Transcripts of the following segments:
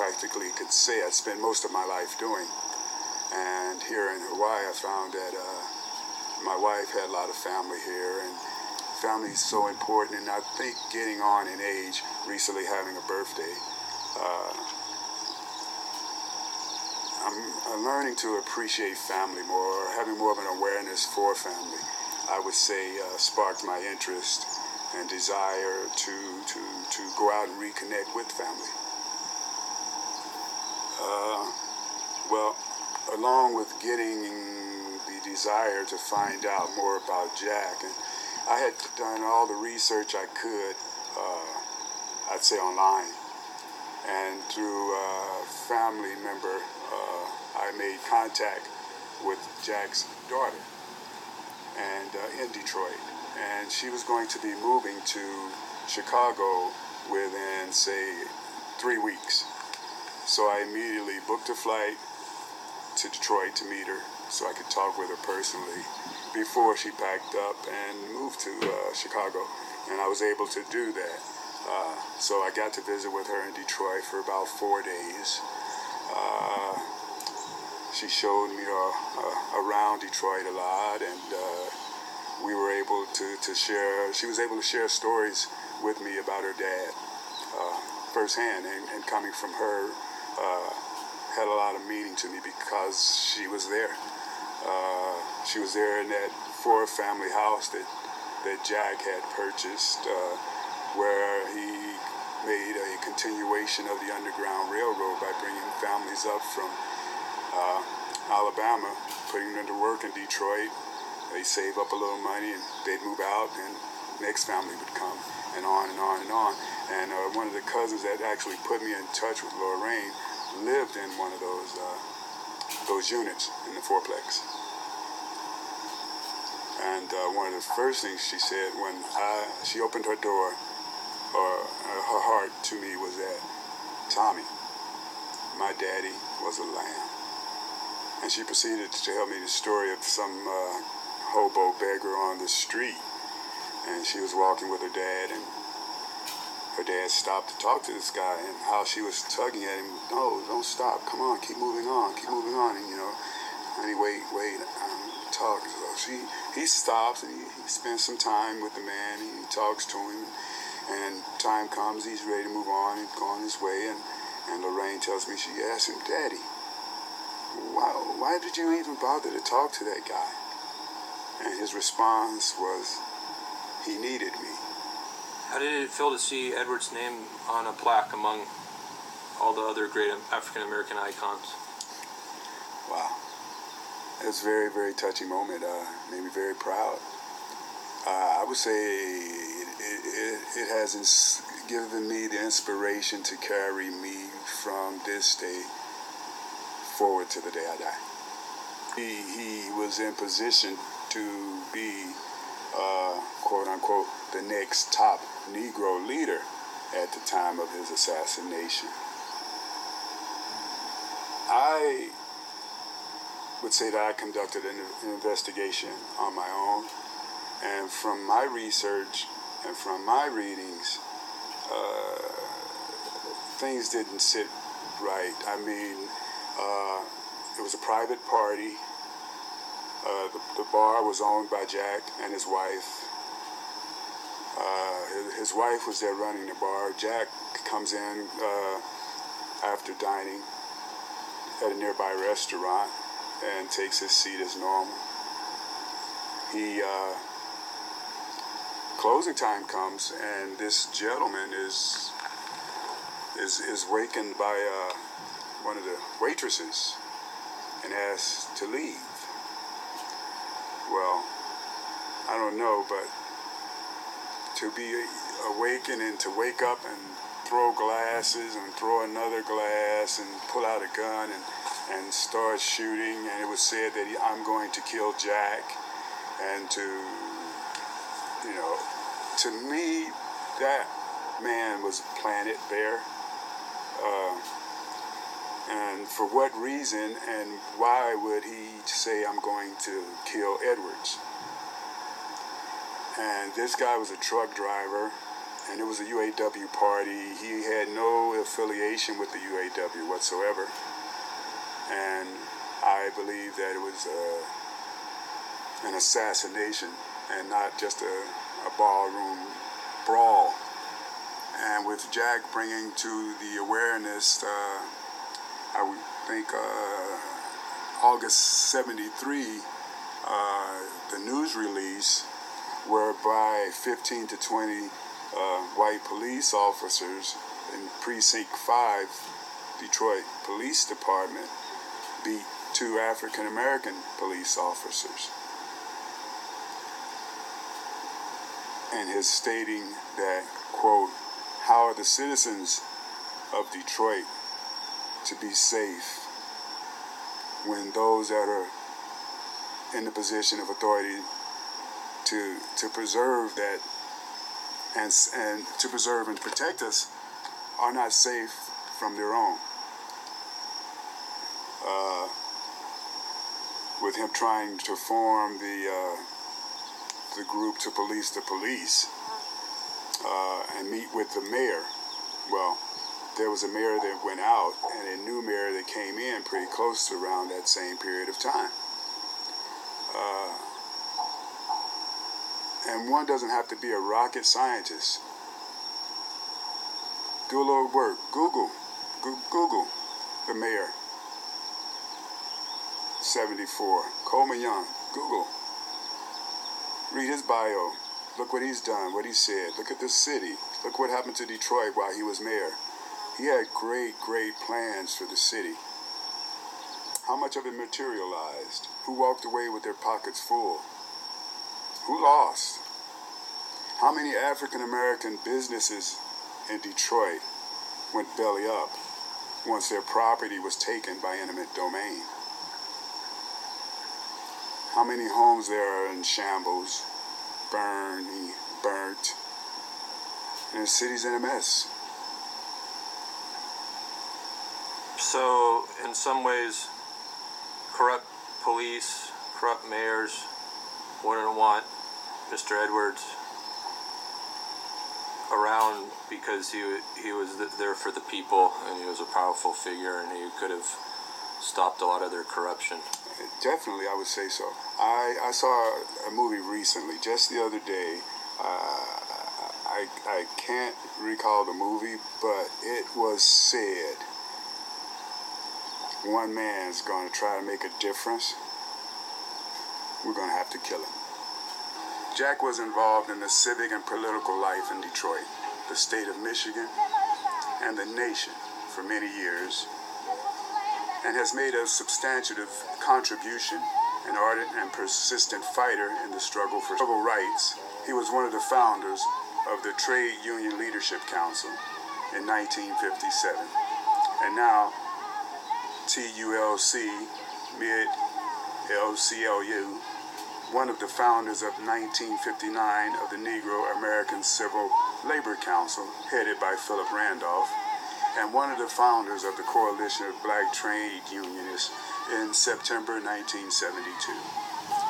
practically could say I spent most of my life doing. And here in Hawaii, I found that my wife had a lot of family here, and family is so important. And I think getting on in age, recently having a birthday, I'm learning to appreciate family more, having more of an awareness for family. I would say sparked my interest and desire to go out and reconnect with family. Well, along with getting the desire to find out more about Jack, and I had done all the research I could, I'd say online, and through a family member, I made contact with Jack's daughter, and in Detroit, and she was going to be moving to Chicago within, say, 3 weeks. So I immediately booked a flight to Detroit to meet her so I could talk with her personally before she packed up and moved to Chicago. And I was able to do that. So I got to visit with her in Detroit for about 4 days. She showed me around Detroit a lot, and we were able to share, she was able to share stories with me about her dad firsthand, and coming from her had a lot of meaning to me because she was there. She was there in that Ford family house that Jack had purchased, where he made a continuation of the Underground Railroad by bringing families up from Alabama, putting them to work in Detroit. They save up a little money and they'd move out, and next family would come, and on and on and on. And one of the cousins that actually put me in touch with Lorraine lived in one of those units in the fourplex. And one of the first things she said when she opened her door, or her heart to me, was that, "Tommy, my daddy was a lamb." And she proceeded to tell me the story of some hobo beggar on the street. And she was walking with her dad, and her dad stopped to talk to this guy, and how she was tugging at him. "No, don't stop. Come on, keep moving on, keep moving on." And and he wait, talk. So he stops, and he spends some time with the man. He talks to him, and time comes, he's ready to move on and go on his way. And Lorraine tells me, she asked him, "Daddy, why did you even bother to talk to that guy?" And his response was, "He needed me." How did it feel to see Edward's name on a plaque among all the other great African American icons? Wow. It was a very, very touching moment. Made me very proud. I would say it has given me the inspiration to carry me from this day forward to the day I die. He was in position to be, quote unquote, the next top Negro leader at the time of his assassination. I would say that I conducted an investigation on my own, and from my research and from my readings, things didn't sit right. I mean, it was a private party. The bar was owned by Jack and his wife. His wife was there running the bar. Jack comes in after dining at a nearby restaurant and takes his seat as normal. Closing time comes, and this gentleman is wakened by one of the waitresses and asked to leave. Well, I don't know, but to be awakened and to wake up and throw glasses and throw another glass and pull out a gun and start shooting, and it was said that I'm going to kill Jack, and to me, that man was planted there. And for what reason, and why would he say I'm going to kill Edwards? And this guy was a truck driver, and it was a UAW party. He had no affiliation with the UAW whatsoever, and I believe that it was an assassination and not just a ballroom brawl. And with Jack bringing to the awareness, I would think August '73, the news release whereby 15 to 20 white police officers in Precinct 5, Detroit Police Department, beat 2 African American police officers. And his stating that, quote, "How are the citizens of Detroit to be safe when those that are in the position of authority to preserve that and to preserve and protect us are not safe from their own?" With him trying to form the group to police the police and meet with the mayor. Well, there was a mayor that went out and a new mayor that came in pretty close to around that same period of time. And one doesn't have to be a rocket scientist. Do a little work. Google the mayor. 74. Coleman Young. Google. Read his bio. Look what he's done, what he said. Look at this city. Look what happened to Detroit while he was mayor. He had great plans for the city. How much of it materialized? Who walked away with their pockets full? Who lost? How many African American businesses in Detroit went belly up once their property was taken by eminent domain? How many homes there are in shambles, burnt, and the city's in a mess? So, in some ways, corrupt police, corrupt mayors wouldn't want Mr. Edwards around because he was there for the people and he was a powerful figure and he could have stopped a lot of their corruption. Definitely, I would say so. I saw a movie recently, just the other day. I can't recall the movie, but it was said one man's going to try to make a difference. We're going to have to kill him. Jack was involved in the civic and political life in Detroit, the state of Michigan, and the nation for many years, and has made a substantive contribution, an ardent and persistent fighter in the struggle for civil rights. He was one of the founders of the Trade Union Leadership Council in 1957, and now TULC, mid-LCLU, one of the founders of 1959 of the Negro American Civil Labor Council, headed by Philip Randolph, and one of the founders of the Coalition of Black Trade Unionists in September 1972.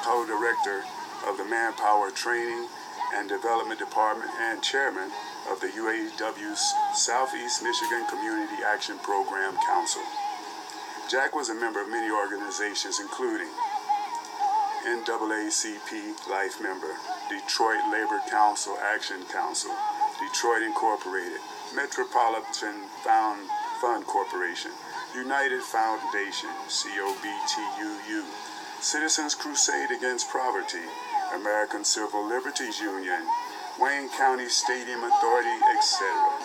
Co-director of the Manpower Training and Development Department and chairman of the UAW's Southeast Michigan Community Action Program Council. Jack was a member of many organizations, including NAACP Life Member, Detroit Labor Council Action Council, Detroit Incorporated, Metropolitan Fund Corporation, United Foundation, COBTUU, Citizens Crusade Against Poverty, American Civil Liberties Union, Wayne County Stadium Authority, etc.